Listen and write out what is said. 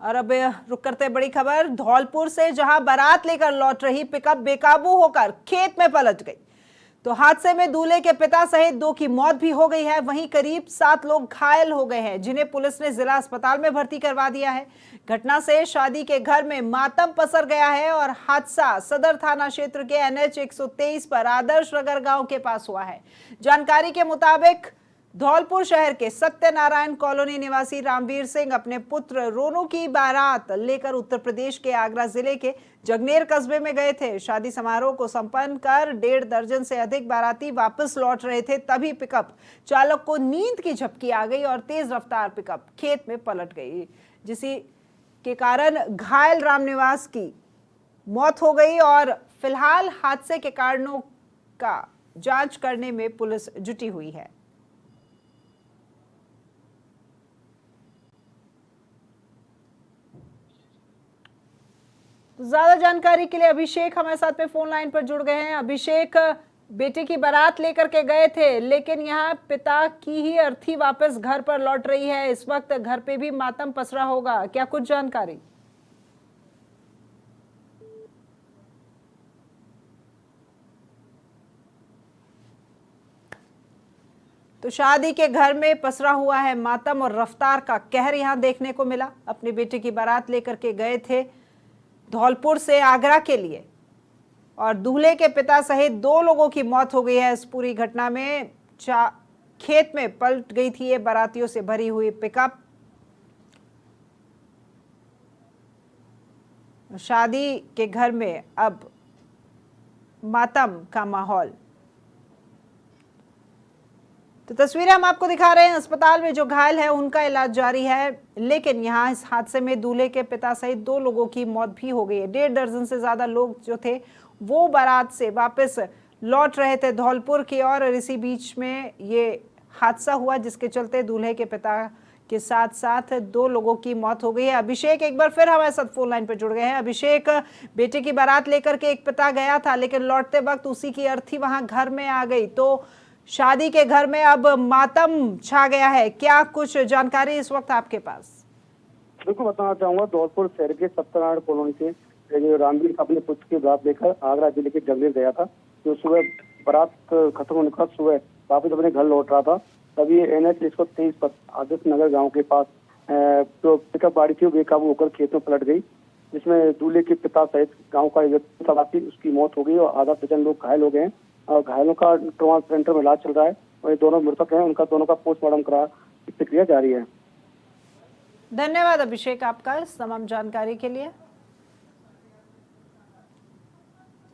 और अब रुक करते बड़ी खबर धौलपुर से, जहां बारात लेकर लौट रही पिकअप बेकाबू होकर खेत में पलट गई। तो हादसे में दूल्हे के पिता सहित 2 की मौत भी हो गई है। वहीं करीब 7 लोग घायल हो गए हैं, जिन्हें पुलिस ने जिला अस्पताल में भर्ती करवा दिया है। घटना से शादी के घर में मातम पसर गया है और हादसा सदर थाना क्षेत्र के NH 123 पर आदर्श नगर गांव के पास हुआ है। जानकारी के मुताबिक धौलपुर शहर के सत्यनारायण कॉलोनी निवासी रामवीर सिंह अपने पुत्र रोनू की बारात लेकर उत्तर प्रदेश के आगरा जिले के जगनेर कस्बे में गए थे। शादी समारोह को संपन्न कर 1.5 दर्जन से अधिक बाराती वापस लौट रहे थे, तभी पिकअप चालक को नींद की झपकी आ गई और तेज रफ्तार पिकअप खेत में पलट गई, जिसी के कारण घायल रामनिवास की मौत हो गई। और फिलहाल हादसे के कारणों का जांच करने में पुलिस जुटी हुई है। ज्यादा जानकारी के लिए अभिषेक हमारे साथ में फोन लाइन पर जुड़ गए हैं। अभिषेक, बेटे की बारात लेकर के गए थे, लेकिन यहाँ पिता की ही अर्थी वापस घर पर लौट रही है। इस वक्त घर पे भी मातम पसरा होगा, क्या कुछ जानकारी? तो शादी के घर में पसरा हुआ है मातम और रफ्तार का कहर यहाँ देखने को मिला। अपने बेटे की बारात लेकर के गए थे धौलपुर से आगरा के लिए और दूल्हे के पिता सहित 2 लोगों की मौत हो गई है। इस पूरी घटना में खेत में पलट गई थी ये बारातियों से भरी हुई पिकअप। शादी के घर में अब मातम का माहौल। तो तस्वीरें हम आपको दिखा रहे हैं। अस्पताल में जो घायल है उनका इलाज जारी है, लेकिन यहाँ इस हादसे में दूल्हे के पिता सहित 2 लोगों की मौत भी हो गई है। 1.5 दर्जन से ज्यादा लोग जो थे वो बारात से वापस लौट रहे थे धौलपुर की ओर, और इसी बीच में ये हादसा हुआ, जिसके चलते दूल्हे के पिता के साथ साथ 2 लोगों की मौत हो गई है। अभिषेक एक बार फिर हमारे साथ फोन लाइन पर जुड़ गए हैं। अभिषेक, बेटे की बारात लेकर के एक पिता गया था, लेकिन लौटते वक्त उसी की अर्थी वहां घर में आ गई, तो शादी के घर में अब मातम छा गया है। क्या कुछ जानकारी इस वक्त आपके पास? बिल्कुल बताना चाहूंगा, धौलपुर शहर के सत्यनारायण कॉलोनी से जो रामवीर अपने पुत्र की बारात लेकर आगरा जिले के जगनेर गया था। जो सुबह बारात खत्म होने का सुबह वापस अपने घर लौट रहा था, तभी NH 123 पर आदर्श नगर गांव के पास जो पिकअप गाड़ी थी वो बेकाबू होकर खेत में पलट गई, जिसमें दूल्हे के पिता सहित गाँव का व्यक्ति उसकी मौत हो गई और आधा दर्जन लोग घायल हो गए हैं। और घायलों का ट्रॉमा सेंटर में इलाज चल रहा है और ये दोनों मृतक हैं, उनका दोनों का पोस्टमार्टम करा प्रक्रिया जारी है। धन्यवाद अभिषेक आपका इस तमाम जानकारी के लिए।